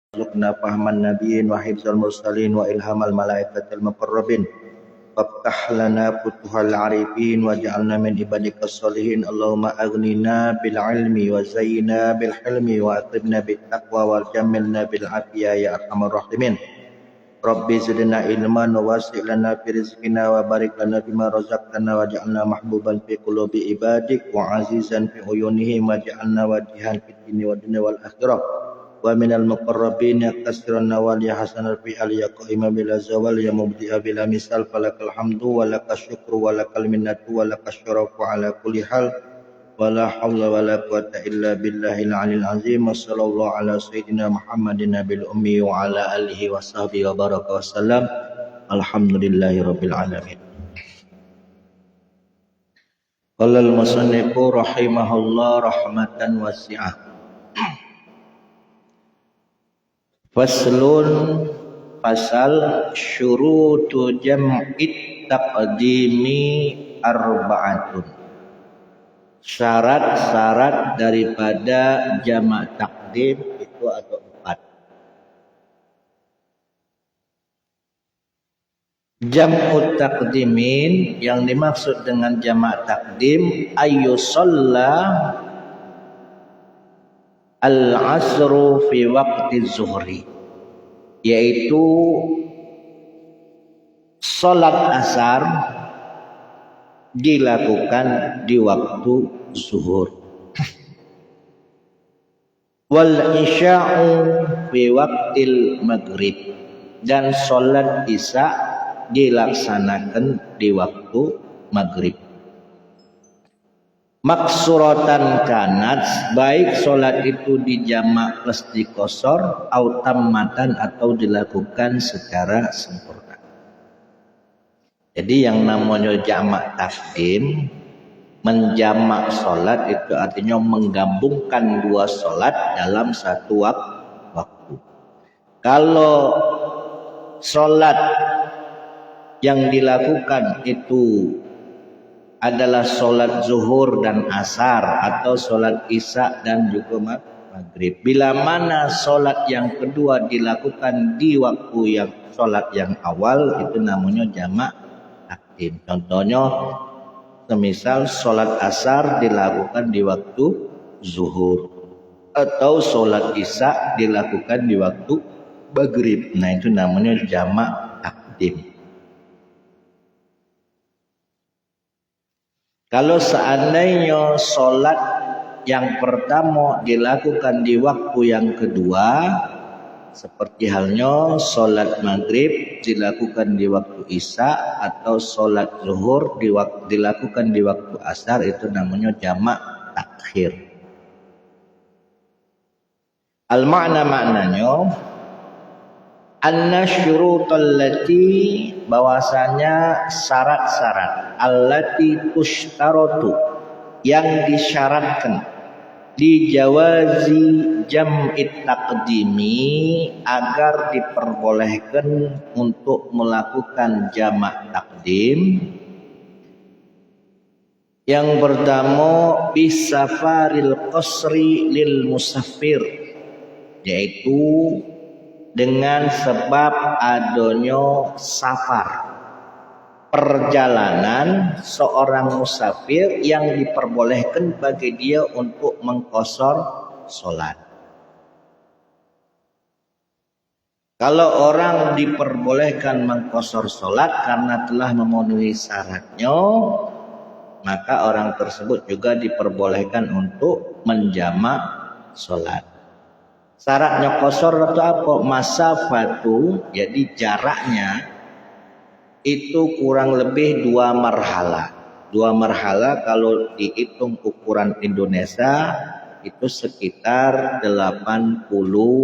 warzuqna fahman nabiyyin wa hifzal mursalin wa ilhamal malaikatil muqarrabin waftah lana futuhal arifin waj'alna min ibadikas sholihin. Allahumma aghnina bil ilmi wa zayyina bil hilmi wa atibna bit taqwa wal jammilna bil afiyah ya arhamar rahimin. Rabbi zidna ilman wa wasi' lana fi rizqina wa barik lana fima razaqtana waj'alna mahbuban fi qulubi ibadik wa azizan fi uyunihim waj'alna wajihan fid dunya wa dunya wal akhirah wa minal muqarrabin yakasiran nawal ya hasanal fi'al ya qa'ima bila zawal ya mubdi'a bila misal falakal hamdu wa lakas syukru wa lakal minnatu wa lakas syarafu ala kulli hal wa la hawla wa la quwata illa billahil alil azim. Wa sallallahu ala sayyidina Muhammadin nabil ummi wa ala alihi wa sahbihi wa baraka wa sallam. Alhamdulillahi rabbil alamin. Qala al-musannifu rahimahullah rahmatan wasi'ah. Faslun pasal syurutu jam'it taqdimi arba'atun. Syarat-syarat daripada jamak takdim itu ada 4. Jam'ut taqdimin yang dimaksud dengan jamak takdim ayyusalla al-asru fi waqti zuhri, yaitu salat asar dilakukan di waktu zuhur, wal isya'u fi waqtil maghrib, dan salat isya dilaksanakan di waktu maghrib. Maksuratan kanat, baik solat itu dijamak plus dikosor, atau tammatan atau dilakukan secara sempurna. Jadi yang namanya jamak takdim, menjamak solat itu artinya menggabungkan dua solat dalam satu waktu. Kalau solat yang dilakukan itu adalah solat zuhur dan asar atau solat isya dan juga maghrib, bila mana solat yang kedua dilakukan di waktu yang solat yang awal, itu namanya jamak takdim. Contohnya semisal solat asar dilakukan di waktu zuhur atau solat isya dilakukan di waktu maghrib, nah itu namanya jamak takdim. Kalau seandainya solat yang pertama dilakukan di waktu yang kedua, seperti halnya solat maghrib dilakukan di waktu isya atau solat zuhur dilakukan di waktu asar, itu namanya jamak takhir. Al-makna maknanya anna syurutal lati, bahwasanya syarat-syarat allati tushtaratu, yang disyaratkan di jawazi jam'it taqdimi, agar diperbolehkan untuk melakukan jamak takdim. Yang pertama bisafaril qasri lil musafir, yaitu dengan sebab adanya safar, perjalanan seorang musafir yang diperbolehkan bagi dia untuk mengqasar solat. Kalau orang diperbolehkan mengqasar solat karena telah memenuhi syaratnya, maka orang tersebut juga diperbolehkan untuk menjamak solat. Syaratnya qasar itu apa? Masafatu, jadi jaraknya itu kurang lebih 2 marhala. 2 marhala kalau dihitung ukuran Indonesia itu sekitar 80,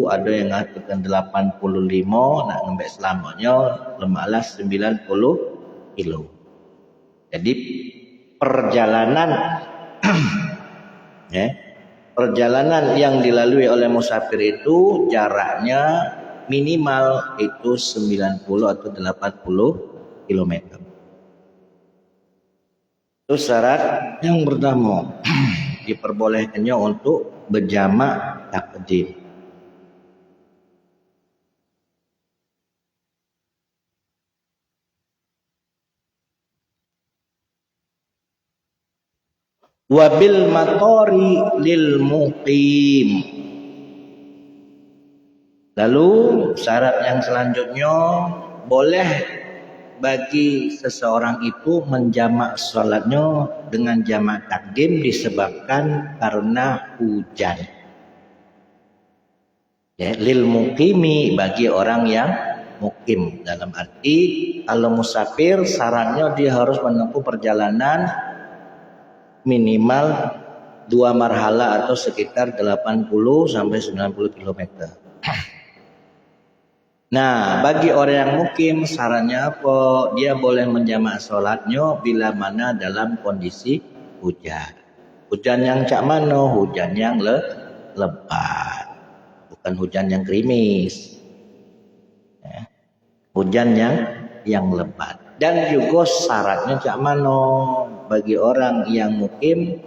ada yang mengatakan 85, nak ngambil selamanya lemahlah 90 kilo. Jadi perjalanan perjalanan yang dilalui oleh musafir itu jaraknya minimal itu 90 atau 80 km. Itu syarat yang pertama, diperbolehkannya untuk berjamak takdim. Wabil matori lil muqim. Lalu syarat yang selanjutnya, boleh bagi seseorang itu menjamak sholatnya dengan jamak takdim disebabkan karena hujan. Ya, lil muqimi, bagi orang yang mukim, dalam arti kalau musafir syaratnya dia harus menempuh perjalanan minimal 2 marhala atau sekitar 80 sampai 90 km. Nah, bagi orang yang mukim syaratnya apa? Dia boleh menjamak sholatnya bila mana dalam kondisi hujan. Hujan yang cak mano? Hujan yang lebat. Bukan hujan yang gerimis. Ya. Hujan yang lebat. Dan juga syaratnya cak mano? Bagi orang yang mukim,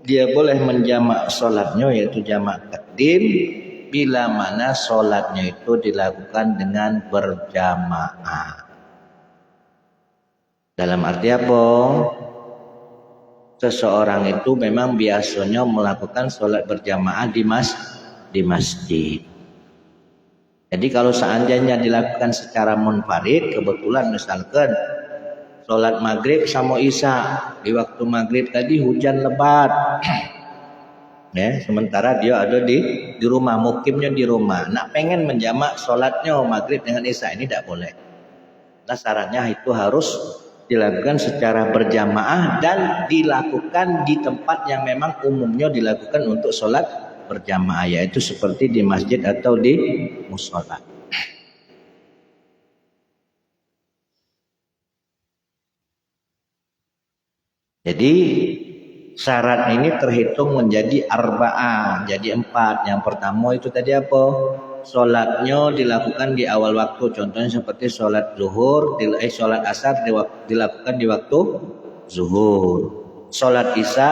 dia boleh menjamak sholatnya yaitu jamak takdim bila mana sholatnya itu dilakukan dengan berjamaah. Dalam arti apa? Seseorang itu memang biasanya melakukan sholat berjamaah di masjid. Jadi kalau seandainya dilakukan secara munfarid, kebetulan misalkan sholat maghrib sama isya, di waktu maghrib tadi hujan lebat. Ya, sementara dia ada di rumah, mukimnya di rumah. Nak pengen menjamak sholatnya maghrib dengan isya, ini tidak boleh. Nah, syaratnya itu harus dilakukan secara berjamaah dan dilakukan di tempat yang memang umumnya dilakukan untuk sholat berjamaah, yaitu seperti di masjid atau di mushola. Jadi syarat ini terhitung menjadi arba'ah, jadi 4. Yang pertama itu tadi apa? Sholatnya dilakukan di awal waktu, contohnya seperti sholat zuhur, sholat asar dilakukan di waktu zuhur. Sholat isya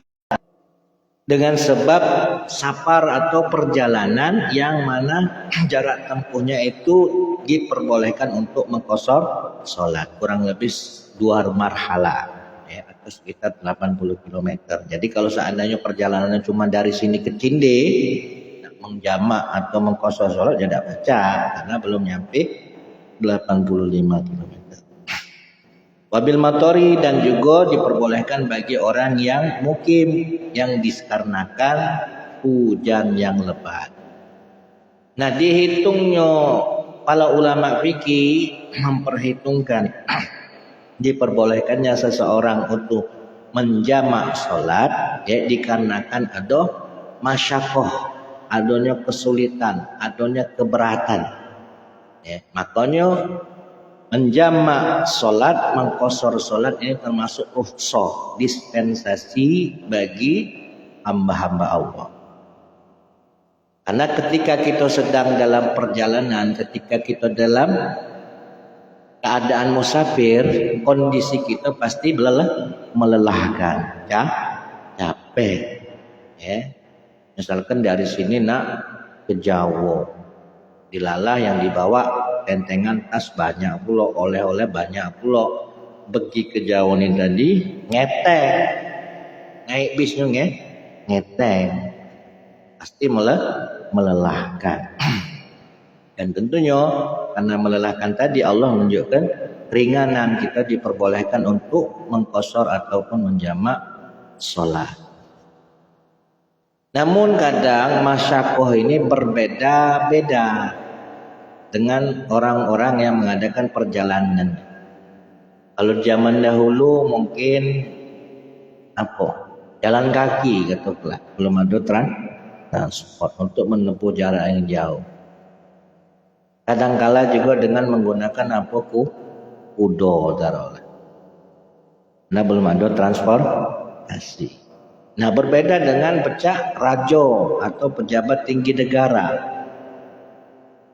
dengan sebab safar atau perjalanan yang mana jarak tempuhnya itu diperbolehkan untuk mengqashar sholat kurang lebih 2 marhala, ya, atau sekitar 80 km. Jadi kalau seandainya perjalanannya cuma dari sini ke Cinde, menjamak atau mengqashar sholat ya tidak baca karena belum nyampe 85 km. Wabil matori, dan juga diperbolehkan bagi orang yang mukim yang dikarenakan hujan yang lebat. Nah, dihitungnya para ulama fikih memperhitungkan diperbolehkannya seseorang untuk menjamak sholat ya dikarenakan ada masyakoh, adanya kesulitan, adanya keberatan. Ya, makanya menjamak sholat, mengqashar sholat ini termasuk rukhsah, dispensasi bagi hamba-hamba Allah. Karena ketika kita sedang dalam perjalanan, ketika kita dalam keadaan musafir, kondisi kita pasti melelahkan, capek. Ya. Misalkan dari sini nak ke Jawa, dilalah yang dibawa tentengan tas banyak pula, oleh-oleh banyak pula. Pergi ke Jawa ini tadi ngeteng, naik bisnya ngeteng, pasti melelahkan. Dan tentunya karena melelahkan tadi Allah menunjukkan keringanan, kita diperbolehkan untuk mengqashar ataupun menjamak sholat. Namun kadang masyakoh ini berbeda-beda dengan orang-orang yang mengadakan perjalanan. Kalau zaman dahulu mungkin jalan kaki katakanlah, belum ada transport untuk menempuh jarak yang jauh. Kadangkala juga dengan menggunakan kuda taruhlah. Nah, belum ada transportasi. Nah, berbeda dengan pecah rajo atau pejabat tinggi negara.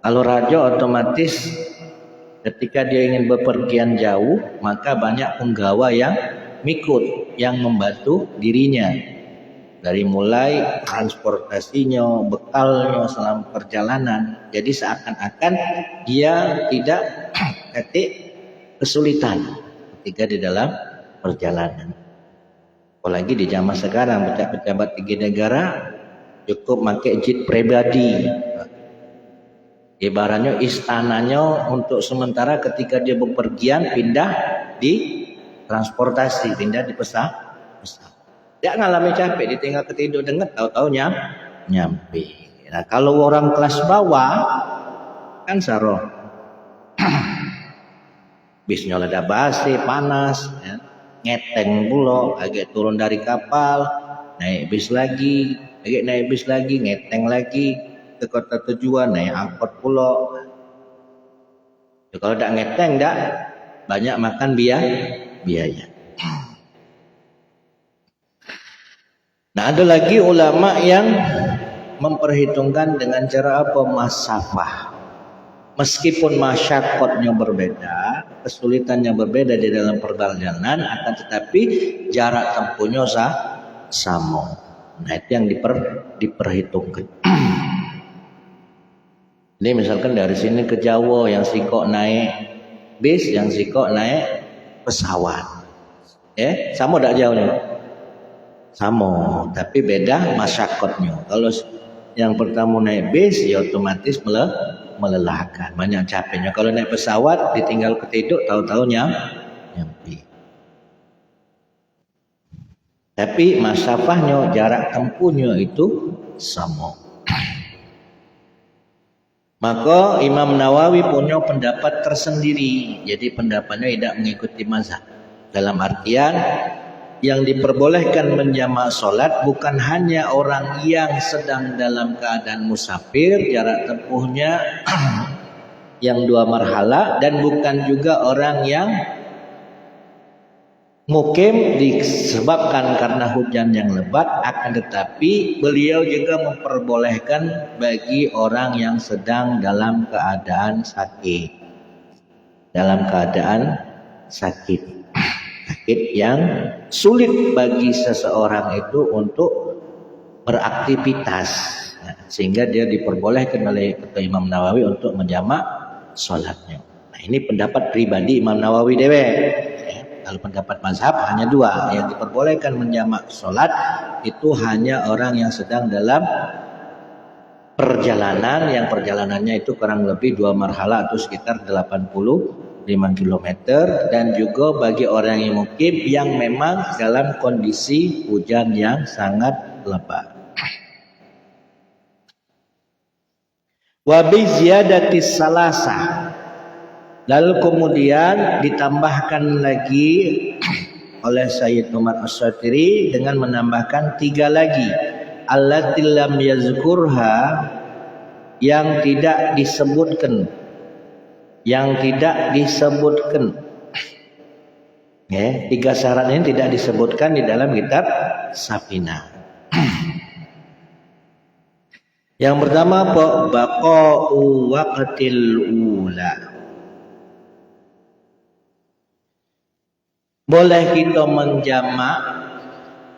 Kalau raja otomatis ketika dia ingin bepergian jauh, maka banyak penggawa yang mikut, yang membantu dirinya. Dari mulai transportasinya, bekalnya selama perjalanan. Jadi seakan-akan dia tidak kesulitan ketika di dalam perjalanan. Apalagi di zaman sekarang pejabat-pejabat tinggi negara cukup pakai jet pribadi. Ibaratnya istananya untuk sementara ketika dia bepergian pindah di transportasi, pindah di pesawat. Dia ngalami capek, ditinggal ketidur dengar tahu-tahu nyampe. Nah, kalau orang kelas bawah kan saro. Bisnya lada basi, panas, ya. Ngeteng pula, agak turun dari kapal, naik bis lagi, ngeteng lagi ke kota tujuan, naik angkot pula. Kalau tak ngeteng tak banyak makan biaya. Nah, ada lagi ulama yang memperhitungkan dengan cara apa? Masafah. Meskipun masyarakatnya berbeda, kesulitannya berbeda di dalam perjalanan, akan tetapi jarak tempuhnya sama. Nah, itu yang diperhitungkan. Ini misalkan dari sini ke Jawa, yang sikok naik bis, yang sikok naik pesawat. Sama tak jauhnya? Sama, tapi beda masyarakatnya. Kalau yang pertama naik bis, ya otomatis melelahkan, banyak capeknya. Kalau naik pesawat ditinggal ketidur, tahu-tahu nyampe. Tapi masafahnya, jarak tempuhnya itu sama. Maka Imam Nawawi punya pendapat tersendiri. Jadi pendapatnya tidak mengikuti mazhab. Dalam artian yang diperbolehkan menjamak solat bukan hanya orang yang sedang dalam keadaan musafir, jarak tempuhnya yang 2 marhala, dan bukan juga orang yang mukim disebabkan karena hujan yang lebat, akan tetapi beliau juga memperbolehkan bagi orang yang sedang dalam keadaan sakit. Sakit yang sulit bagi seseorang itu untuk beraktivitas, sehingga dia diperbolehkan oleh Ketua Imam Nawawi untuk menjamak sholatnya. Nah, ini pendapat pribadi Imam Nawawi dewe. Kalau pendapat mazhab hanya 2, yang diperbolehkan menjamak sholat itu hanya orang yang sedang dalam perjalanan, yang perjalanannya itu kurang lebih 2 marhala atau sekitar 85 km, dan juga bagi orang yang mukim yang memang dalam kondisi hujan yang sangat lebat. Wa bi ziyadatis salasah. Lalu kemudian ditambahkan lagi oleh Sayyid Umar As-Satiri dengan menambahkan 3 lagi, allati lam yazkurha, yang tidak disebutkan. Ya, 3 syarat ini tidak disebutkan di dalam kitab Safinah. Yang pertama apa? Baqa'u waqtil ula. Boleh kita menjamak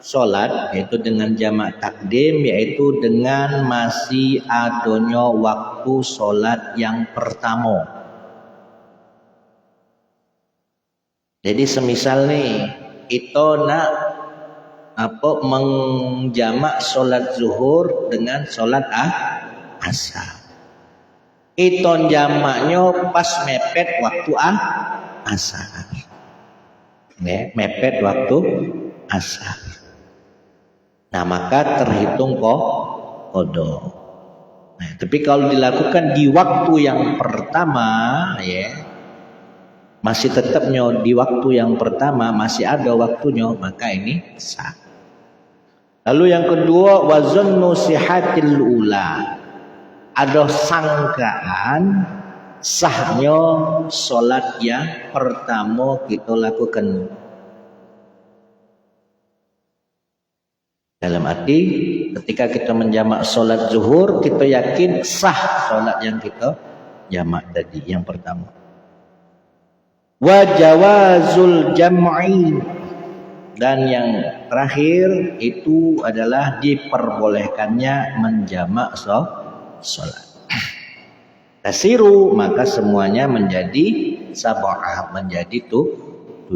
solat, yaitu dengan jamak takdim, yaitu dengan masih adanya waktu solat yang pertama. Jadi semisal nih kita nak menjamak solat zuhur dengan solat asar. Kita jamaknya pas mepet waktu asar. Mepet waktu asar. Nah, maka terhitung qada. Nah, tapi kalau dilakukan di waktu yang pertama, masih tetapnya di waktu yang pertama, masih ada waktunya, maka ini sah. Lalu yang kedua, wazannu sihatil ula. Ada sangkaan sahnya solat yang pertama kita lakukan. Dalam arti ketika kita menjamak solat zuhur, kita yakin sah solat yang kita jamak tadi yang pertama. Wa jawazul jam'i, dan yang terakhir itu adalah diperbolehkannya menjamak solat. Tasiru, maka semuanya menjadi sab'ah, menjadi 7.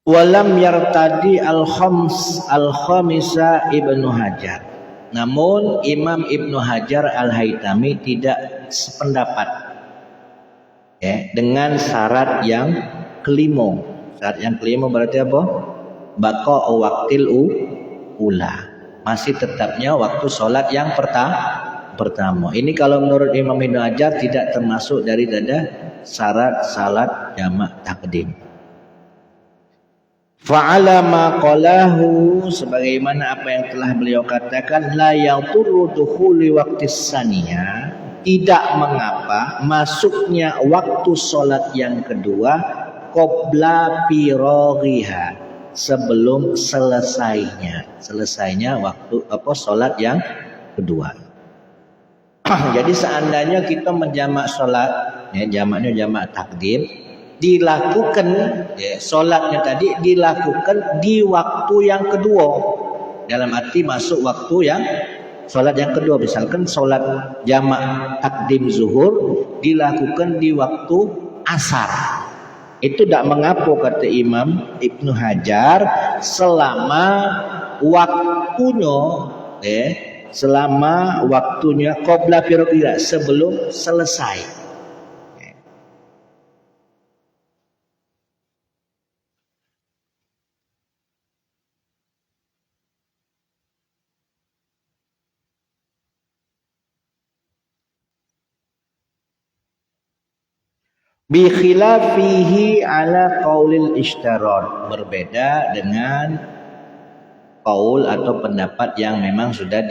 Walam yartadi al-khamisa Ibnu Hajar. Namun Imam Ibnu Hajar Al-Haytami tidak sependapat ya, dengan syarat yang kelima. Syarat yang kelima berarti apa? Baqa waqtil ula. Masih tetapnya waktu sholat yang pertama. Ini kalau menurut Imam Ibnu Hajar tidak termasuk dari syarat salat jamak takdim. Fa'ala ma qalahu, sebagaimana apa yang telah beliau katakan, la yadurru dukhuli waqtis saniyah, tidak mengapa masuknya waktu sholat yang kedua qabla firaghiha, sebelum selesainya waktu sholat yang kedua. Jadi seandainya kita menjamak sholat, ya, jamaknya jamak takdim, dilakukan ya, sholatnya tadi dilakukan di waktu yang kedua, dalam arti masuk waktu yang sholat yang kedua. Misalkan sholat jamak takdim zuhur dilakukan di waktu asar, itu tidak mengapa kata Imam Ibnu Hajar selama waktunya ya, selama waktunya qabla firaghiha, sebelum selesai. Bi khilafihi ala qaulil ishtarar, berbeda dengan qaul atau pendapat yang memang sudah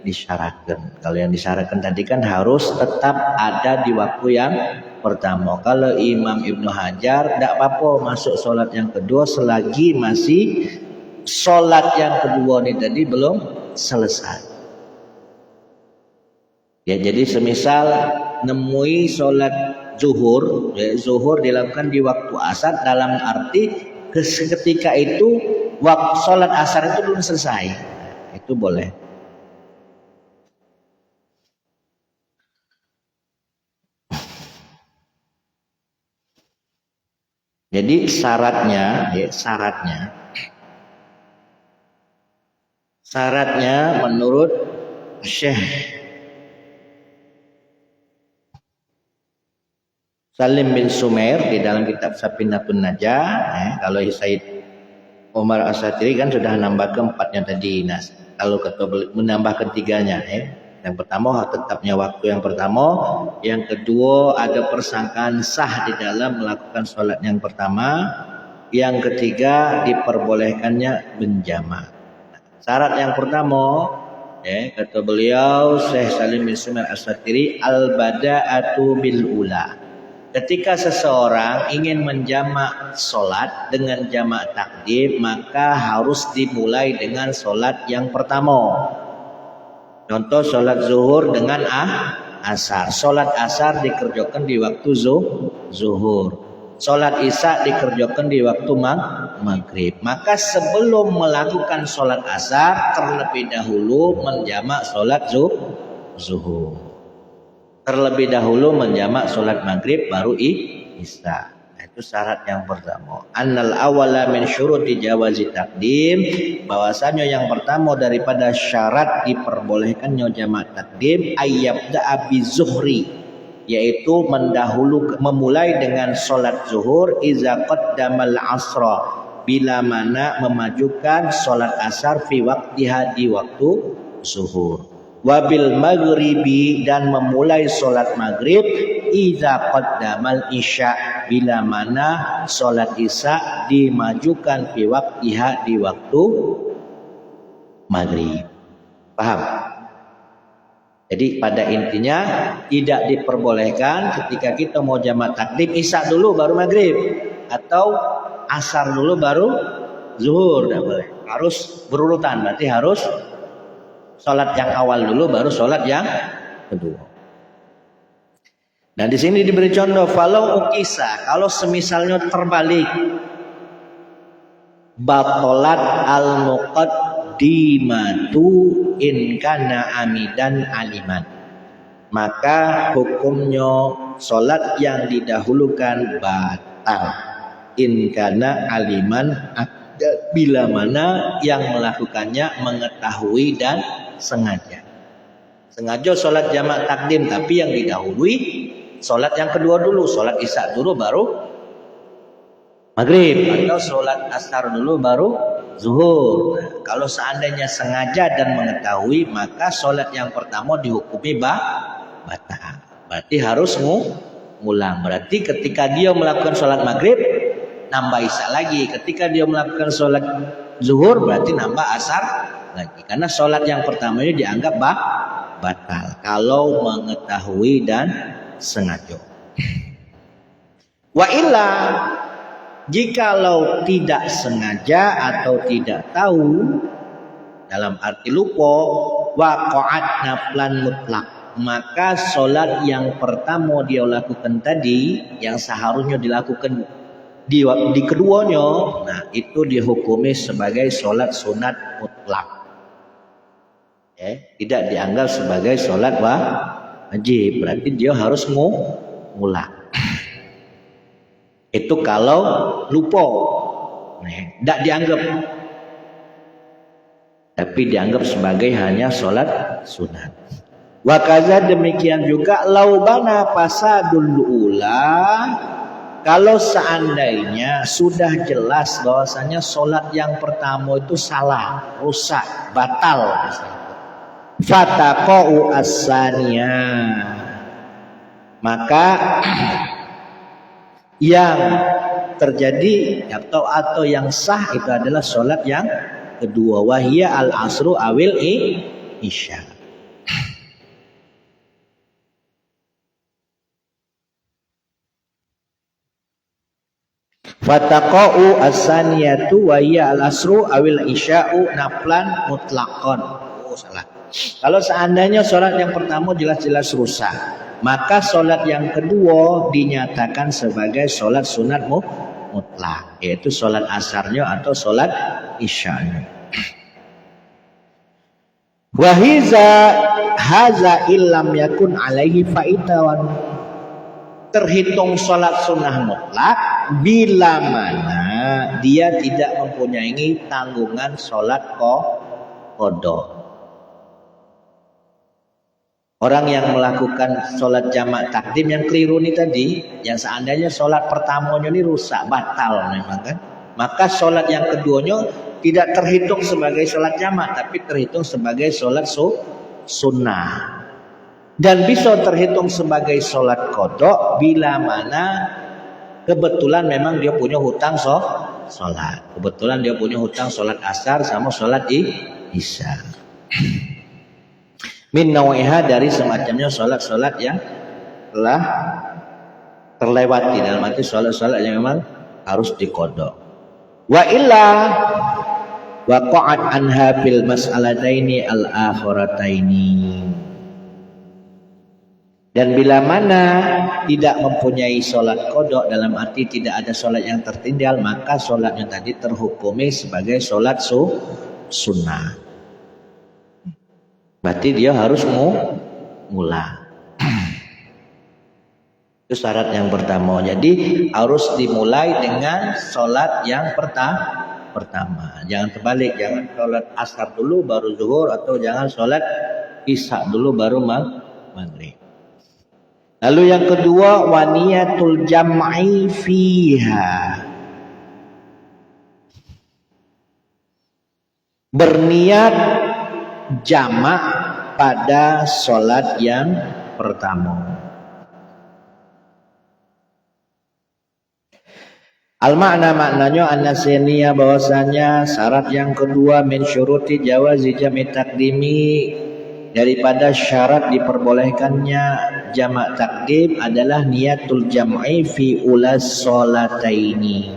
disyaratkan. Kalau yang disyaratkan tadi kan harus tetap ada di waktu yang pertama. Kalau Imam Ibnu Hajar tidak apa-apa masuk sholat yang kedua selagi masih sholat yang kedua ini tadi belum selesai. Ya, jadi semisal nemui sholat zuhur, ya, zuhur dilakukan di waktu asar, dalam arti ketika itu waktu sholat asar itu belum selesai, itu boleh. Jadi syaratnya menurut Syekh Salim bin Sumair di dalam kitab Safinatun Najah, kalau Said Umar As-Satiri kan sudah nambah keempatnya tadi. Nah, kalau menambah ketiganya, yang pertama tetapnya waktu yang pertama, yang kedua ada persangkaan sah di dalam melakukan sholat yang pertama, yang ketiga diperbolehkannya menjamak. Syarat yang pertama, kata beliau Syekh Salim bin Sumair As-Satiri, al-bada'atu bil ula. Ketika seseorang ingin menjamak sholat dengan jamak takdim, maka harus dimulai dengan sholat yang pertama. Contoh sholat zuhur dengan asar. Sholat asar dikerjakan di waktu zuhur. Sholat isya dikerjakan di waktu maghrib. Maka sebelum melakukan sholat asar, terlebih dahulu menjamak sholat zuhur. Terlebih dahulu menjamak sholat maghrib baru isya. Itu syarat yang pertama. Annal awala min syuruti jawazi takdim, bahwasanya yang pertama daripada syarat diperbolehkannya jamak takdim ayyabda bi zuhri, yaitu memulai dengan sholat zuhur iza qaddamal asra, bila mana memajukan sholat asar fi waqtiha, di waktu zuhur. Wabil maghribi, dan memulai sholat maghrib idza qaddamal isya, bila mana sholat isya dimajukan fi waqtiha, di waktu maghrib. Paham? Jadi pada intinya tidak diperbolehkan ketika kita mau jamak takdim isya dulu baru maghrib, atau asar dulu baru zuhur, tidak boleh. Harus berurutan, berarti harus sholat yang awal dulu baru sholat yang kedua. Nah di sini diberi contoh, falau ukisa, kalau semisalnya terbalik, batolat al muqaddimatu in kana amidan aliman, maka hukumnya sholat yang didahulukan batal in kana aliman bila mana yang melakukannya mengetahui dan sengaja. Sengaja sholat jamak takdim, tapi yang didahului sholat yang kedua dulu, sholat isya dulu baru maghrib, atau sholat asar dulu baru zuhur. Nah, kalau seandainya sengaja dan mengetahui, maka sholat yang pertama dihukumi batal. Berarti harus ngulang. Berarti ketika dia melakukan sholat maghrib, nambah isya lagi. Ketika dia melakukan sholat zuhur, berarti nambah asar lagi. Karena sholat yang pertama ini dianggap batal kalau mengetahui dan sengaja. Wa illa, jikalau tidak sengaja atau tidak tahu, dalam arti lupa, waqa'at naflan mutlak, maka sholat yang pertama dia lakukan tadi, yang seharusnya dilakukan di keduanya, nah itu dihukumi sebagai sholat sunat mutlak, tidak dianggap sebagai sholat wajib. Berarti dia harus ngulang. Itu kalau lupa, tidak dianggap, tapi dianggap sebagai hanya sholat sunat. Wakaza demikian juga laubana pasadul ula, kalau seandainya sudah jelas bahwasanya sholat yang pertama itu salah, rusak, batal, fataqau as-saniyah, maka yang terjadi atau yang sah itu adalah sholat yang kedua, wahia al-asru awil isya. Fataqau as-saniyatu wahia al-asru awil isya'u naflan mutlaqan. Oh salah. Kalau seandainya sholat yang pertama jelas-jelas rusak, maka sholat yang kedua dinyatakan sebagai sholat sunat mutlak, yaitu sholat asarnya atau sholat isya'nya. Wahiza haza illam yakun alaihi faitawan, terhitung sholat sunnah mutlak bila mana dia tidak mempunyai tanggungan sholat qada. Orang yang melakukan sholat jamak takdim yang keliru ini tadi, yang seandainya sholat pertamanya ini rusak, batal memang kan, maka sholat yang keduanya tidak terhitung sebagai sholat jamak, tapi terhitung sebagai sholat sunnah, dan bisa terhitung sebagai sholat qada bila mana kebetulan memang dia punya hutang sholat, kebetulan dia punya hutang sholat asar sama sholat isya. Min nawiha, dari semacamnya sholat-sholat yang telah terlewati, dalam arti sholat-sholat yang memang harus diqada. Wa illa waqa'at anha fil mas'alataini al-akhirataini, dan bila mana tidak mempunyai sholat qada, dalam arti tidak ada sholat yang tertinggal, maka sholatnya tadi terhukumi sebagai sholat sunnah. Berarti dia harus ngulang. Itu syarat yang pertama. Jadi harus dimulai dengan sholat yang pertama. Jangan terbalik, jangan sholat asar dulu baru zuhur, atau jangan sholat isya dulu baru maghrib. Lalu yang kedua, waniyatul jam'i fiha, berniat jamak pada sholat yang pertama. Al-makna, maknanya an-nasiniyah, bahwasanya syarat yang kedua min syuruti jawazi jam'i takdimi, daripada syarat diperbolehkannya jamak takdim adalah niatul jam'i fi ulas sholataini,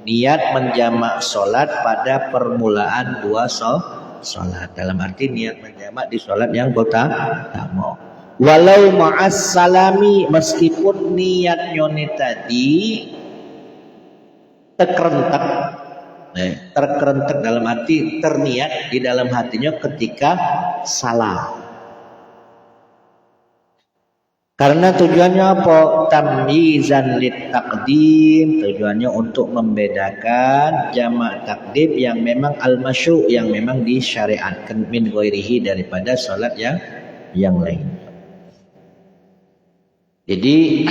niat menjamak sholat pada permulaan dua sholat, dalam arti niat menjamak di sholat yang pertama. Walau ma'as salami, meskipun niatnya tadi terkerentek dalam arti terniat di dalam hatinya ketika salam. Karena tujuannya apa? Tamyizan lit takdim, tujuannya untuk membedakan jamak takdim yang memang al-masyu', yang memang disyariatkan min ghairihi, daripada salat yang lain. Jadi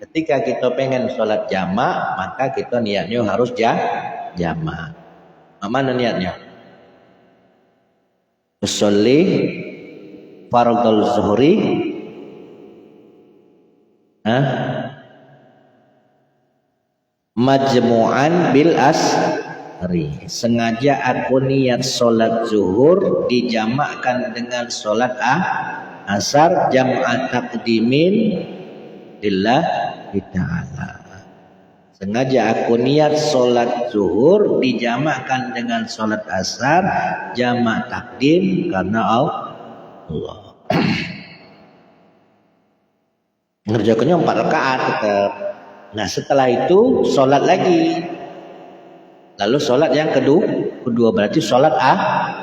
ketika kita pengen salat jamak, maka kita niatnya harus jamak. Mana niatnya? Usolli fardhu zuhri majmu'an bil asri. Sengaja aku niat solat zuhur dijamakkan dengan solat asar, jam'at takdimin lillahi ta'ala. Sengaja aku niat solat zuhur dijamakkan dengan solat asar, jamak takdim karena Allah. Ngerjakannya 4 rakaat tetap. Nah setelah itu sholat lagi. Lalu sholat yang kedua berarti sholat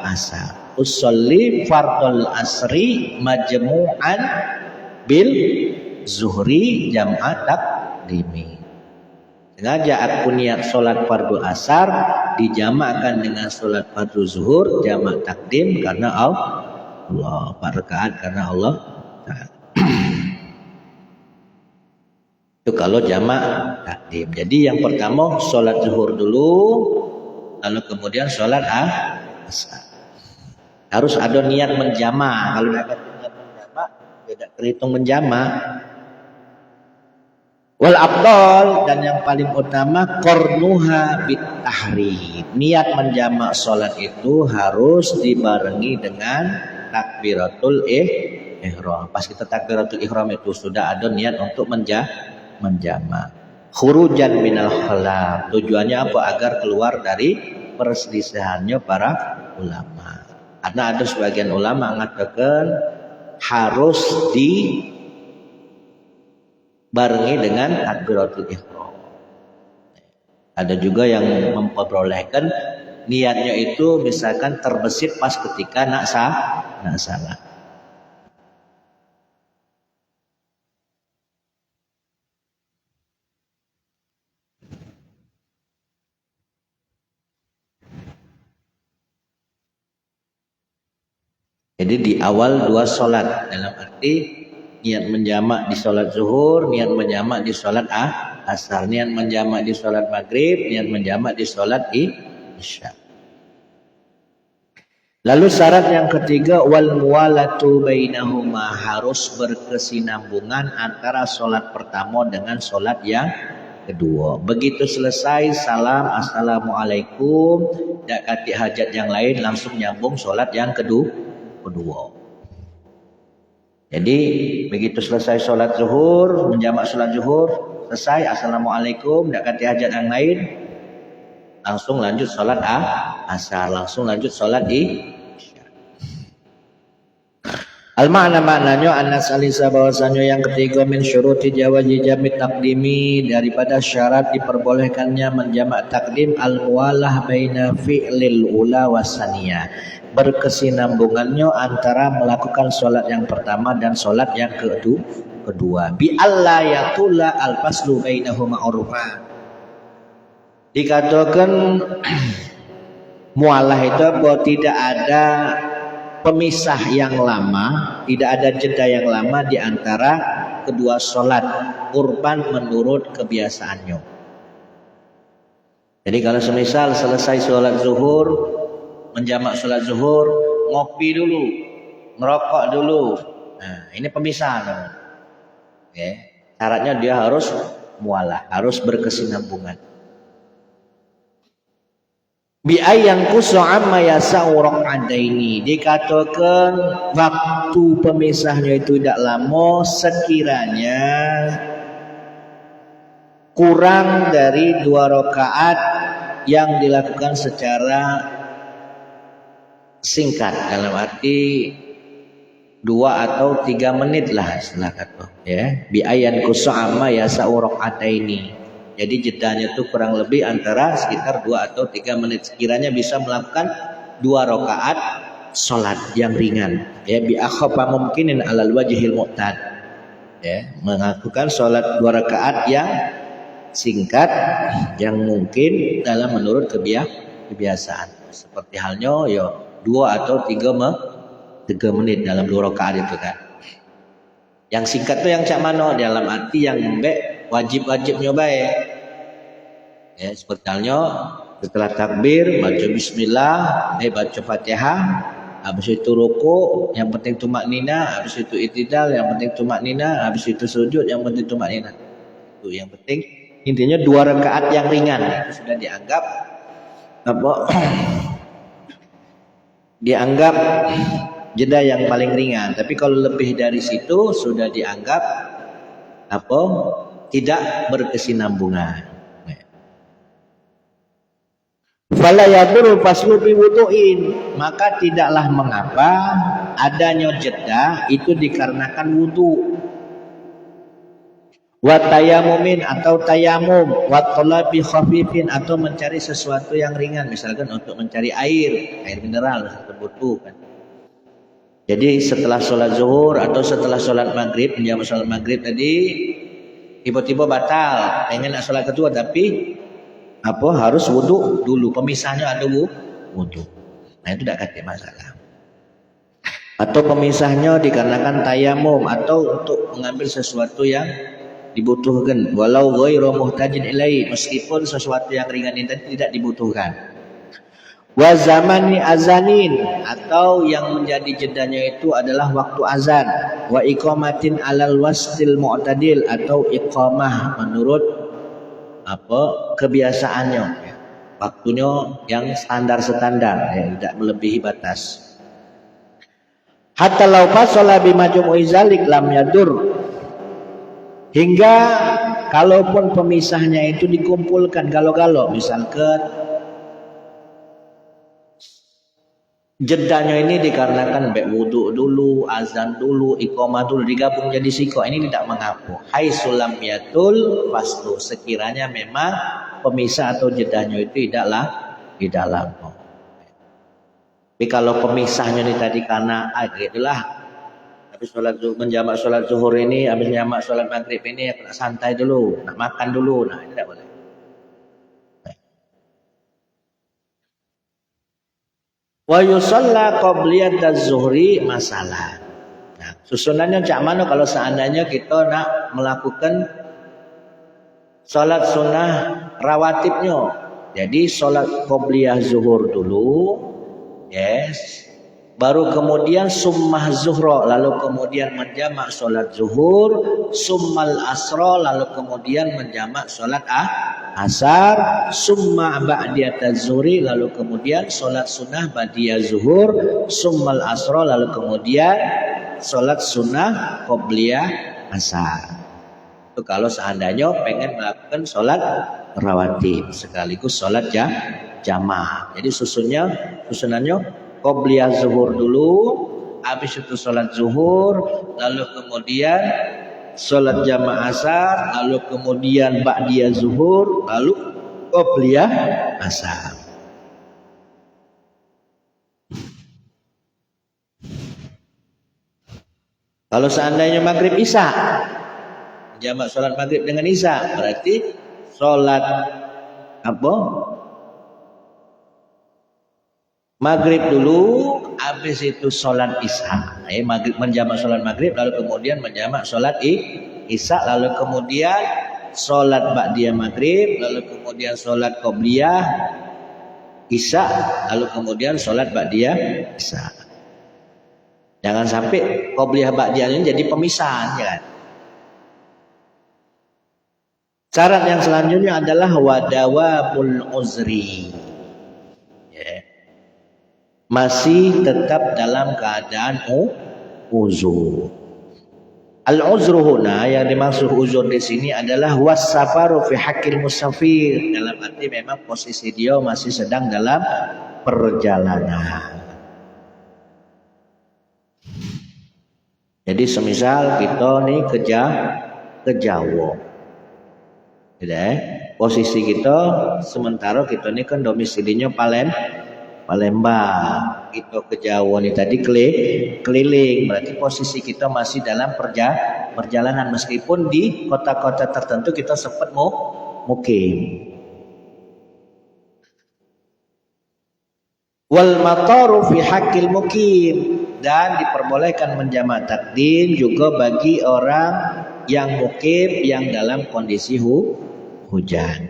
asar. Usolli fardul asri majmu'an bil zuhri jam'at takdimi. Sengaja aku niat sholat fardu asar dijamakkan dengan sholat fardu zuhur jamak takdim karena Allah. 4 rakaat karena Allah. Itu kalau jamak takdim. Jadi yang pertama sholat zuhur dulu, lalu kemudian sholat asar. Harus ada niat menjamak. Kalau tidak ada niat menjamak, tidak terhitung menjamak. Wal afdal, dan yang paling utama qarnuha bit tahrim. Niat menjamak sholat itu harus dibarengi dengan takbiratul ihram. Pas kita takbiratul ihram itu sudah ada niat untuk menjamak. Khurujan minal khalaf. Tujuannya apa? Agar keluar dari perselisihannya para ulama. Karena ada sebagian ulama mengatakan harus dibarengi dengan takbiratul ihram. Ada juga yang memperbolehkan niatnya itu misalkan terbesit pas ketika nak salat. Jadi di awal 2 sholat, dalam arti niat menjamak di sholat zuhur, niat menjamak di sholat asar, niat menjamak di sholat maghrib, niat menjamak di sholat isya. Lalu syarat yang ketiga, wal muwalatu bainahuma, harus berkesinambungan antara sholat pertama dengan sholat yang kedua. Begitu selesai salam assalamualaikum, tidak kati hajat yang lain, langsung nyambung sholat yang kedua. Jadi begitu selesai sholat zuhur, menjamak sholat zuhur, selesai assalamualaikum, tidak kati hajat yang lain, langsung lanjut sholat asar, langsung lanjut sholat isya. Maknanya anas alisa, bahwasanya yang ketiga min syuruti jawazi jamit takdimi, daripada syarat diperbolehkannya menjamak takdim al-muwalah baina fi'lil ula wasaniyah, berkesinambungannya antara melakukan sholat yang pertama dan sholat yang kedua. Bi alla yatula al-faslu bainahuma urfa. Dikatakan mualah itu bahwa tidak ada pemisah yang lama, tidak ada jeda yang lama di antara kedua sholat, urban menurut kebiasaannya. Jadi kalau semisal selesai sholat zuhur, menjamak sholat zuhur, ngopi dulu, ngerokok dulu. Nah, ini pemisah. Okay. Syaratnya dia harus mualah, harus berkesinambungan. Bi'ayang kusu amma yasa'u rak'ataini, dikatakan waktu pemisahnya itu tidak lama sekiranya kurang dari 2 rakaat yang dilakukan secara singkat, dalam arti 2 atau 3 menit lah setelah kata ya. Bi'ayan kusa'ama ya sa'uraqataini, jadi jedanya itu kurang lebih antara sekitar 2 atau 3 menit, sekiranya bisa melakukan 2 rakaat sholat yang ringan ya, bi'akhafa mumkinin alal wajhil mu'tad, ya, melakukan sholat 2 rakaat yang singkat yang mungkin dalam menurut kebiasaan. Seperti halnya ya 2 atau 3 menit dalam 2 rakaat itu kan. Yang singkat tuh yang cak mano dalam arti yang wajib-wajibnya baik. Ya, seperti halnya setelah takbir baca bismillah, baca Fatihah, habis itu rukuk, yang penting tumak nina, habis itu i'tidal, yang penting tumak nina, habis itu sujud, yang penting tumak nina. Itu yang penting. Intinya 2 rakaat yang ringan itu sudah dianggap apa? Dianggap jeda yang paling ringan. Tapi kalau lebih dari situ sudah dianggap apa? Tidak berkesinambungan. Fala yadurru faslu bi wudu'in, maka tidaklah mengapa adanya jeda itu dikarenakan wudu. Wa tayamumin atau tayamum, wa talabi khafifin atau mencari sesuatu yang ringan, misalkan untuk mencari air mineral butuh kan. Jadi setelah sholat zuhur atau setelah sholat maghrib, menjawab sholat maghrib tadi tiba-tiba batal, pengen nak sholat kedua tapi harus wudu dulu, pemisahnya ada wudu. Nah itu tidak kata masalah. Atau pemisahnya dikarenakan tayamum atau untuk mengambil sesuatu yang dibutuhkan, walau ghairu muhtajin ilai, meskipun sesuatu yang ringan ini tidak dibutuhkan. Wa zamani azanin, atau yang menjadi jedanya itu adalah waktu azan. Wa iqamatin alal wastil mu'tadil, atau iqamah menurut kebiasaannya, waktunya yang standar ya, tidak melebihi batas. Hatta law fasala bimajmu'i zalik lam yadur, hingga kalaupun pemisahnya itu dikumpulkan kalau misalkan jedanya ini dikarenakan wudu dulu, azan dulu, iqamah dulu, digabung jadi siko, ini tidak mengapa. Hai sulam yatul faslu, sekiranya memang pemisah atau jedanya itu tidaklah tapi kalau pemisahnya ini tadi karena itulah, habis menjamak sholat zuhur ini, habis menjamak sholat maghrib ini ya nak santai dulu, nak makan dulu, nah ini tidak boleh. Wa yusalla qabliyat az-zuhri masalah. Nah, susunannya cak mana kalau seandainya kita nak melakukan salat sunnah rawatibnya. Jadi salat qabliyah zuhur dulu, yes. Baru kemudian summah zuhra, lalu kemudian menjamak salat zuhur, summal asra, lalu kemudian menjamak salat asar, summa ba'diyat zuhri, lalu kemudian salat sunnah ba'diyah zuhur, summal asra, lalu kemudian salat sunnah qabliyah asar. Itu kalau seandainya pengen melakukan salat rawatib sekaligus salat jamaah. Jadi susunannya qabliyah zuhur dulu, habis itu salat zuhur, lalu kemudian salat jamaah asar, lalu kemudian ba'diyah zuhur, lalu qabliyah asar. Kalau seandainya maghrib isya, jamak salat maghrib dengan isya, berarti salat maghrib dulu, habis itu sholat isya. Maghrib menjamak sholat maghrib, lalu kemudian menjamak sholat isya, lalu kemudian sholat ba'diyah maghrib, lalu kemudian sholat qobliyah isya, lalu kemudian sholat ba'diyah isya. Jangan sampai qobliyah ba'diyah ini jadi pemisahan, ya kan? Syarat yang selanjutnya adalah wadawabul uzri. Masih tetap dalam keadaan uzur. Al-uzru huna, yang dimaksud uzur di sini adalah was-safaru fi haqqil musafir, dalam arti memang posisi dia masih sedang dalam perjalanan. Jadi semisal kita nih ke Jawa. Posisi kita sementara kita nih kan domisilinya Palembang, kita ke Jawa nih tadi keliling, berarti posisi kita masih dalam perjalanan, meskipun di kota-kota tertentu kita sempat mukim. Wal mataru fi haqqil mukim, dan diperbolehkan menjamak takdim juga bagi orang yang mukim yang dalam kondisi hujan.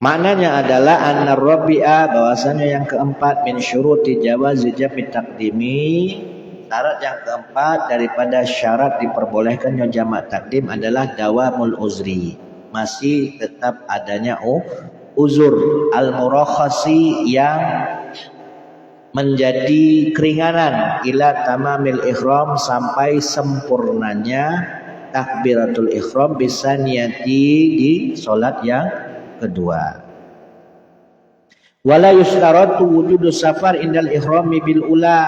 Maknanya adalah anna rabi'a, bahwasanya yang keempat, min syuruti jawazi jam'i takdimi, syarat yang keempat daripada syarat diperbolehkannya jamak takdim adalah dawamul uzri, masih tetap adanya uzur, al-murakhasi, yang menjadi keringanan, ila tamamil ihram, sampai sempurnanya takbiratul ihram bisa niati di solat yang kedua. Wala yustaratu wujudu safar indal ihrami bil ula,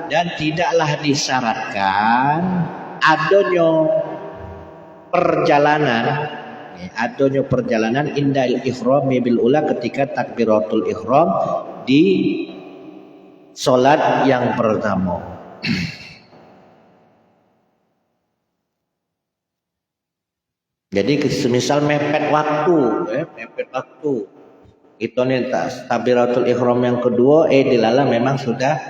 dan tidaklah disyaratkan adanya perjalanan indal ihrami bil ula, ketika takbiratul ihram di solat yang pertama. Jadi semisal mepet waktu, itu nih takbiratul ihram yang kedua, dilala memang sudah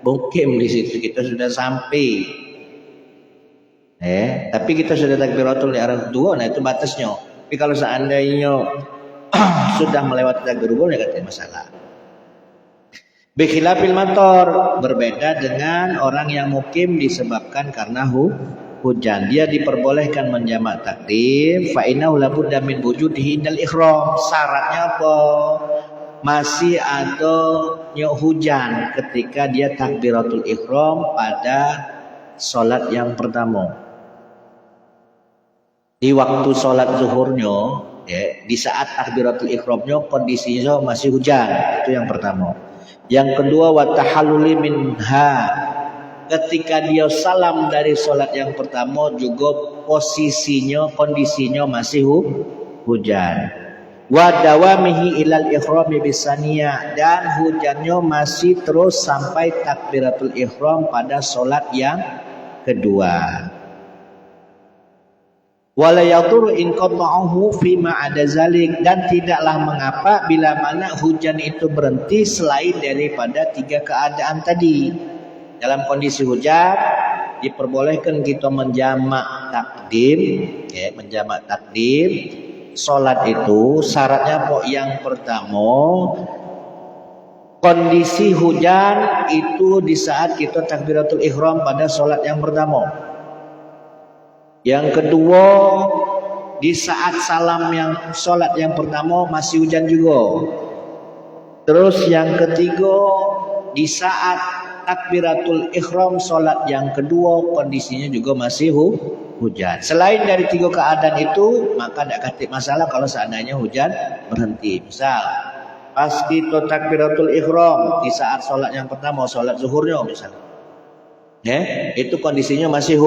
mukim di situ, kita sudah sampai. Tapi kita sudah takbiratul ihram kedua, nah itu batasnya. Tapi kalau seandainya sudah melewati takbiratul ihram, tidak masalah. Bikhilafil mator, berbeda dengan orang yang mukim disebabkan karena hujan, dia diperbolehkan menjamak takdim. Fa innahu la budda min wujudihi indal ihram. Syaratnya apa? Masih ada hujan ketika dia takbiratul ihram pada salat yang pertama. Di waktu salat zuhurnya, di saat takbiratul ihramnya kondisinya masih hujan, itu yang pertama. Yang kedua, wa tahalluli minha, ketika dia salam dari solat yang pertama juga kondisinya masih hujan. Wa dawamihi ilal ihrami bisaniyah, dan hujannya masih terus sampai takbiratul ihram pada solat yang kedua. Wala yadurru in qata'ahu fi ma ada zalik, dan tidaklah mengapa bila mana hujan itu berhenti selain daripada tiga keadaan tadi. Dalam kondisi hujan diperbolehkan kita menjamak takdim, salat itu syaratnya yang pertama, kondisi hujan itu di saat kita takbiratul ihram pada salat yang pertama. Yang kedua, di saat salam yang salat yang pertama masih hujan juga. Terus yang ketiga, di saat takbiratul ihram salat yang kedua kondisinya juga masih hujan. Selain dari tiga keadaan itu, maka tidak katik masalah kalau seandainya hujan berhenti. Misal pas kita takbiratul ihram di saat salat yang pertama, salat zuhurnya misalnya, itu kondisinya masih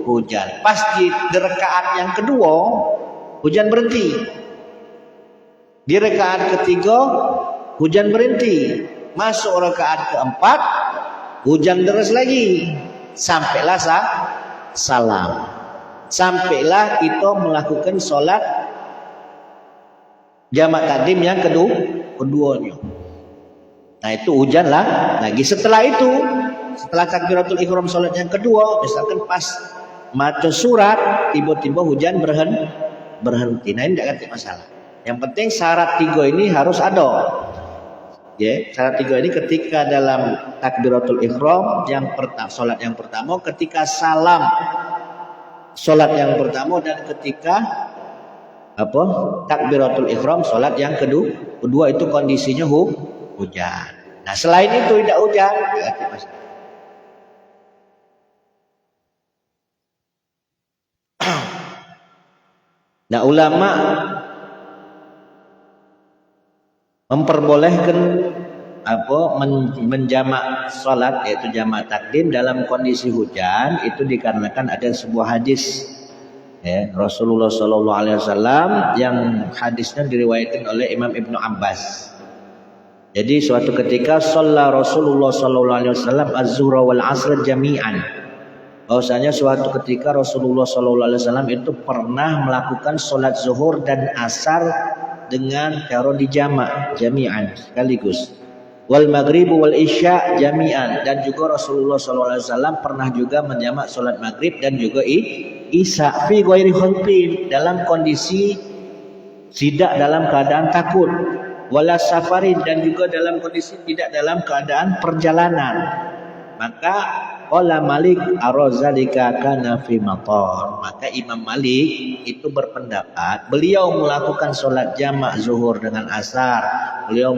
hujan. Pas di rakaat yang kedua hujan berhenti, di rakaat ketiga hujan berhenti, masuk rakaat keempat hujan deras lagi, sampailah salam, sampailah kita melakukan sholat jamak takdim yang keduanya. Nah itu hujanlah lagi. Setelah itu, setelah takbiratul ihram sholat yang kedua, misalkan pas maca surat tiba-tiba hujan berhenti, nah ini tidak ada masalah. Yang penting syarat tiga ini harus ada. Syarat tiga ini ketika dalam takbiratul ihram yang solat yang pertama, ketika salam solat yang pertama, dan ketika takbiratul ihram solat yang kedua itu kondisinya hujan. Nah selain itu tidak hujan, nah ulama memperbolehkan menjamak salat, yaitu jamak takdim dalam kondisi hujan, itu dikarenakan ada sebuah hadis Rasulullah SAW yang hadisnya diriwayatkan oleh Imam Ibnu Abbas. Jadi suatu ketika shalla Rasulullah sallallahu alaihi wasallam az-zuhra wal 'asr jami'an. Bahwasanya suatu ketika Rasulullah sallallahu alaihi wasallam itu pernah melakukan salat zuhur dan asar dengan cara dijamak jami'an sekaligus. Wal maghrib wal isya jami'an, dan juga Rasulullah sallallahu alaihi wasallam pernah juga menjamak salat maghrib dan juga isya fi ghairi khaufin, dalam kondisi tidak dalam keadaan takut, wala safarin, dan juga dalam kondisi tidak dalam keadaan perjalanan. Maka qala Malik arazalika kana fi matar. Maka Imam Malik itu berpendapat beliau melakukan sholat jamak zuhur dengan asar, beliau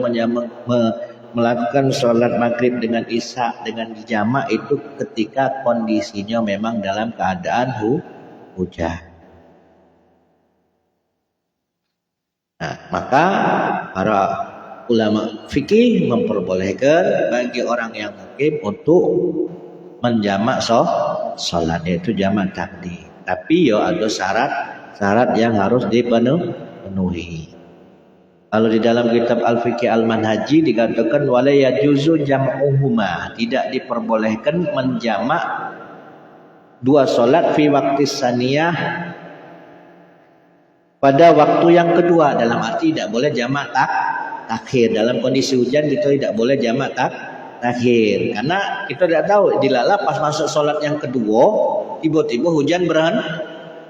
melakukan sholat maghrib dengan isya dengan dijamak itu ketika kondisinya memang dalam keadaan hujan. Nah, maka para ulama fikih memperbolehkan bagi orang yang mukim untuk menjamak sholat, yaitu jamak takdim. Tapi ada syarat yang harus dipenuhi. Kalau di dalam kitab Al-Fiqh Al-Manhaji dikatakan wala yajuzu jam'uhuma, tidak diperbolehkan menjamak dua sholat fi waqti saniyah pada waktu yang kedua, dalam arti tidak boleh jamak takhir. Dalam kondisi hujan kita tidak boleh jamak takhir, karena kita tidak tahu dilala pas masuk sholat yang kedua tiba-tiba hujan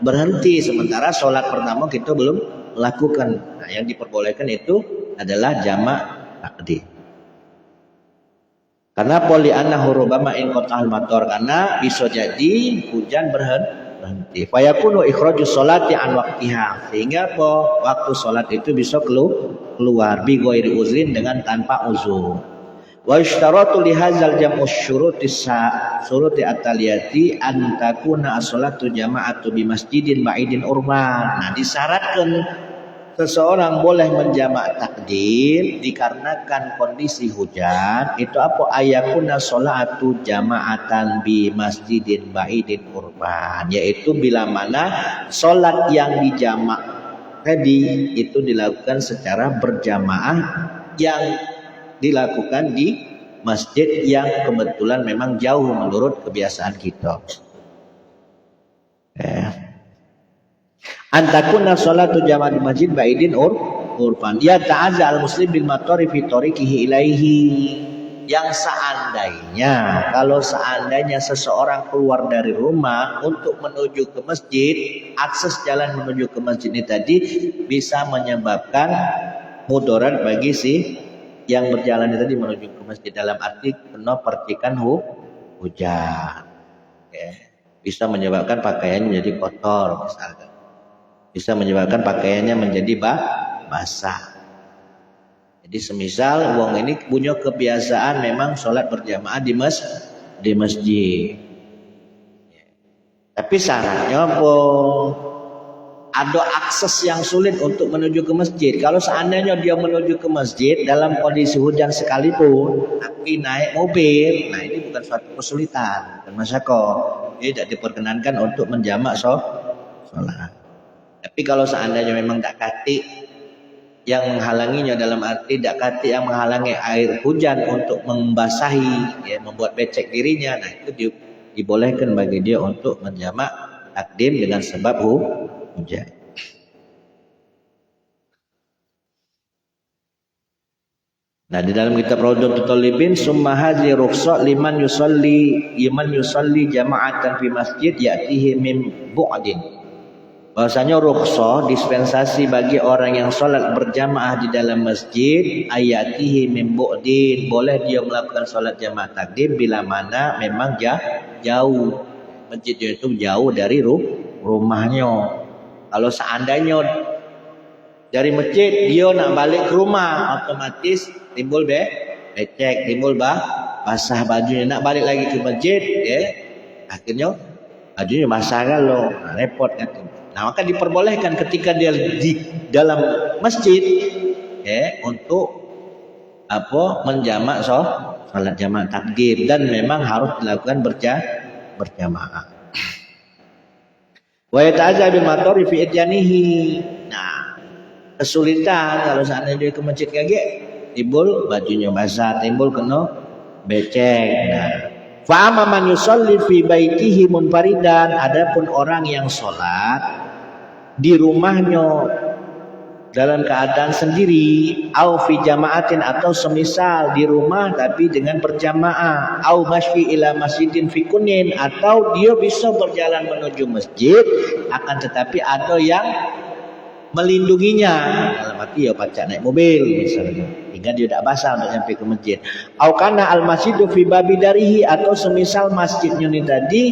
berhenti, sementara sholat pertama kita belum lakukan. Nah, yang diperbolehkan itu adalah jamak takdim. Karena poli'anna hurubama in qata'al matar, karena bisa jadi hujan berhenti. Fayakunu ikhrajus sholati an waqtiha, sehingga waktu sholat itu bisa keluar bi ghairi uzrin, dengan tanpa uzur. Wa ishtaratu li hadzal jam'u syuruti at-taliyati an takuna as-sholatu jama'atu bi masjidin ba'idin urban. Nah, disyaratkan seseorang boleh menjamak takdim dikarenakan kondisi hujan itu apa, ayakuna sholatu jama'atan bi masjidin ba'idin urban, yaitu bila mana sholat yang dijamak tadi itu dilakukan secara berjamaah, yang dilakukan di masjid yang kebetulan memang jauh menurut kebiasaan kita. Antakuna sholatu jamaah di masjid ba'idin urfan. Ya ta'azza al-muslim bil matari fi tariqihi ilaihi. Yang seandainya seseorang keluar dari rumah untuk menuju ke masjid, akses jalan menuju ke masjid ini tadi bisa menyebabkan mudarat bagi si yang berjalan tadi menuju ke masjid, dalam arti kena percikan hujan. Bisa menyebabkan pakaian menjadi kotor misalkan. Bisa menyebabkan pakaiannya menjadi basah. Jadi semisal wong ini punya kebiasaan memang sholat berjamaah di masjid. Tapi syaratnya apa? Ada akses yang sulit untuk menuju ke masjid. Kalau seandainya dia menuju ke masjid dalam kondisi hujan sekalipun, tapi naik mobil, nah ini bukan suatu kesulitan, bukan masyarakat. Tidak diperkenankan untuk menjamak sholat. Tapi kalau seandainya memang tak kati yang menghalanginya, dalam arti tak kati yang menghalangi air hujan untuk membasahi, membuat becek dirinya, nah itu dibolehkan bagi dia untuk menjamak takdim dengan sebab hujan. Nah, di dalam kitab Raudhatul Talibin summa hadhi rukhsah liman yusalli jama'atan fi masjid ya'tihi min bu'din. Bahwasanya rukhsah dispensasi bagi orang yang sholat berjamaah di dalam masjid ayatihi min bu'din, boleh dia melakukan sholat jamaah takdim bila mana memang jauh masjidnya itu jauh dari rumahnya. Kalau seandainya dari masjid dia nak balik ke rumah, otomatis timbul becek, timbul basah bajunya, nak balik lagi ke masjid, akhirnya bajunya basah kan lo, repot kan. Nah, maka diperbolehkan ketika dia di dalam masjid untuk menjamak sholat jamaah takdim, dan memang harus dilakukan berjamaah. Wa yata'azza bil matari fi ityanihi. Nah, kesulitan kalau seandainya dia ke masjid kaget timbul bajunya basah, timbul kena becek. Nah, fa amma man yusalli fi baitihi munfaridan, adapun orang yang sholat di rumahnya dalam keadaan sendiri, au fi jama'atin atau semisal di rumah tapi dengan berjamaah, au masyi ila masjidin fi kunin, atau dia bisa berjalan menuju masjid akan tetapi ada yang melindunginya, dalam arti ya pacak naik mobil misalnya hingga dia tidak basah untuk sampai ke masjid. Au kana al masjidu fi babi darihi, atau semisal masjidnya ini tadi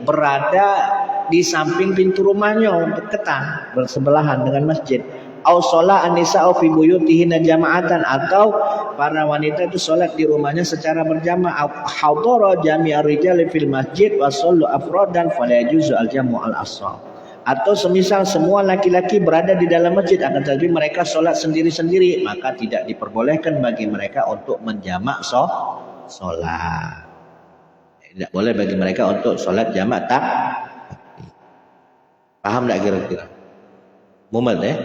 berada di samping pintu rumahnya, berdekatan bersebelahan dengan masjid. Au sholat an-nisa'u fi buyutihinna jama'atan, atau para wanita itu sholat di rumahnya secara berjamaah. Hadara jami'ar rijali fil masjid wa shallu afradan fala yajuzu al-jam'u al-asal. Atau semisal semua laki-laki berada di dalam masjid akan tetapi mereka sholat sendiri-sendiri, maka tidak diperbolehkan bagi mereka untuk menjamak sholat. Tidak boleh bagi mereka untuk sholat jamak tak. Paham tak kira-kira? Mumet ya?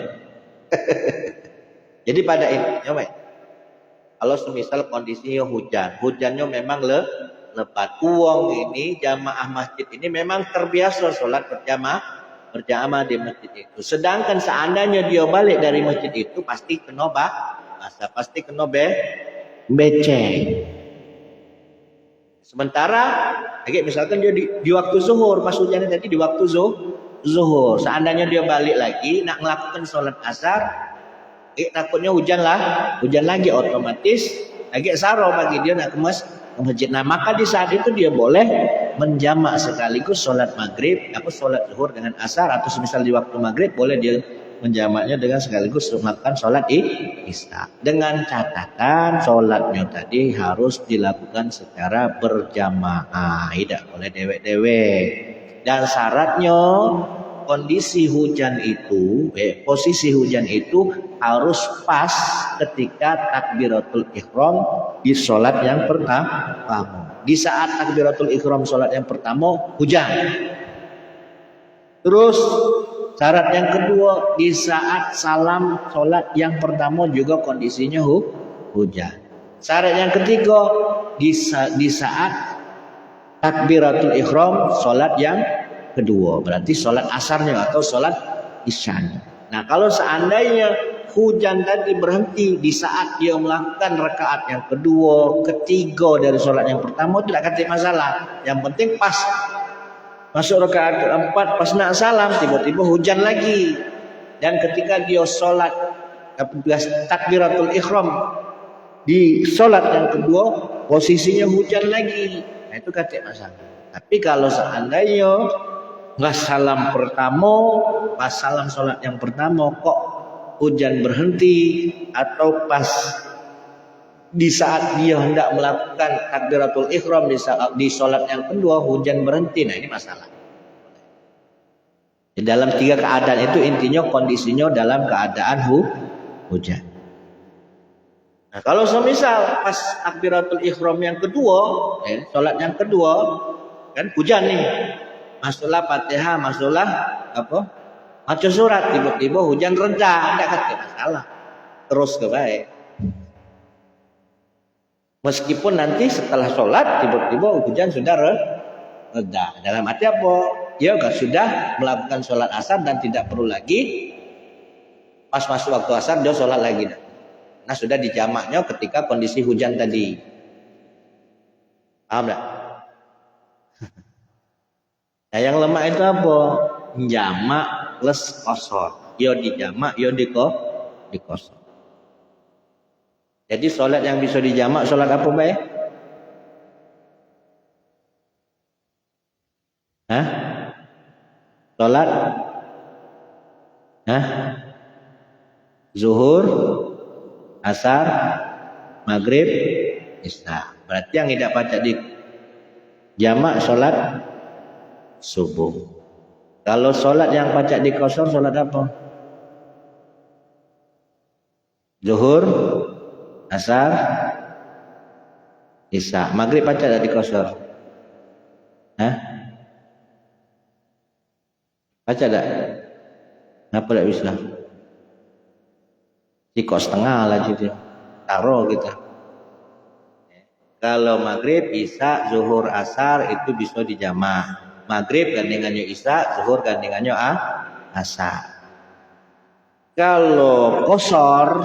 Jadi pada intinya, kalau semisal kondisinya hujannya memang lebat. Uang ini jamaah masjid ini memang terbiasa sholat berjamaah di masjid itu. Sedangkan seandainya dia balik dari masjid itu pasti kena basah, pasti kena becek. Sementara, misalkan dia di waktu zuhur, pas hujan tadi di waktu zuhur, seandainya dia balik lagi nak melakukan sholat asar, takutnya hujan lagi, otomatis agak saro bagi dia nak ke masjid. Nah, maka di saat itu dia boleh menjamak sekaligus sholat maghrib, sholat zuhur dengan asar, atau semisal di waktu maghrib boleh dia menjamaknya dengan sekaligus melakukan sholat isya. Dengan catatan sholatnya tadi harus dilakukan secara berjamaah, tidak boleh dewek-dewek. Dan syaratnya kondisi hujan itu, posisi hujan itu harus pas ketika takbiratul ihram di sholat yang pertama. Di saat takbiratul ihram sholat yang pertama hujan. Terus syarat yang kedua, di saat salam sholat yang pertama juga kondisinya hujan. Syarat yang ketiga, di saat takbiratul ihram sholat yang kedua, berarti sholat asarnya atau sholat isyanya. Nah, kalau seandainya hujan tadi berhenti di saat dia melakukan rakaat yang kedua, ketiga dari sholat yang pertama, itu tidak ada masalah. Yang penting pas masuk rakaat keempat, pas nak salam tiba-tiba hujan lagi. Dan ketika dia sholat takbiratul ihram di sholat yang kedua, posisinya hujan lagi, nah itu kata masalah. Tapi kalau seandainya nggak salam pertama, pas salam sholat yang pertama kok hujan berhenti, atau pas di saat dia hendak melakukan takbiratul ihram di sholat yang kedua hujan berhenti, nah ini masalah. Di dalam tiga keadaan itu intinya kondisinya dalam keadaan hujan. Nah, kalau semisal pas takbiratul ihram yang kedua, sholat yang kedua kan hujan nih, masuklah Fatihah, masuklah baca surat, tiba-tiba hujan reda, tidak ada masalah, terus ke baik. Meskipun nanti setelah sholat tiba-tiba hujan sudah reda, dalam arti apa? Dia sudah melakukan sholat asar dan tidak perlu lagi pas masuk waktu asar dia sholat lagi. Nah, sudah dijamaknya ketika kondisi hujan tadi. Paham tak? Nah, yang lemah itu apa? Jamak plus kosor. Yo dijamak, yo dikosor. Jadi sholat yang bisa dijamak sholat apa baik? Sholat zuhur, asar, maghrib, isya. Berarti yang tidak pacak di jamak sholat subuh. Kalau sholat yang pacak dikosor sholat apa? Zuhur, asar, isya. Maghrib pacak tak dikosor? Pacak tak? Kenapa tak bisa? Sikok setengah lah gitu. taruh kita. Kalau maghrib, isya, zuhur, asar itu bisa dijamak. Maghrib gandengannya isya, zuhur gandengannya asar. Kalau kosor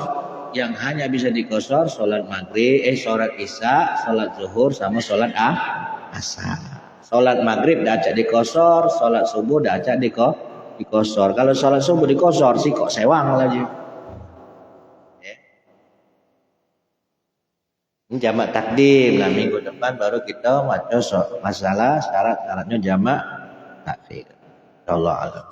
yang hanya bisa dikosor sholat maghrib, sholat isya, sholat zuhur sama sholat asar. Sholat maghrib dah acak dikosor, sholat subuh dah acak dikosor. Kalau sholat subuh dikosor sih kok sewang lagi. Ini jamak takdim. Nah minggu depan baru kita baca masalah syarat-syaratnya jamak takdim. Allah alam.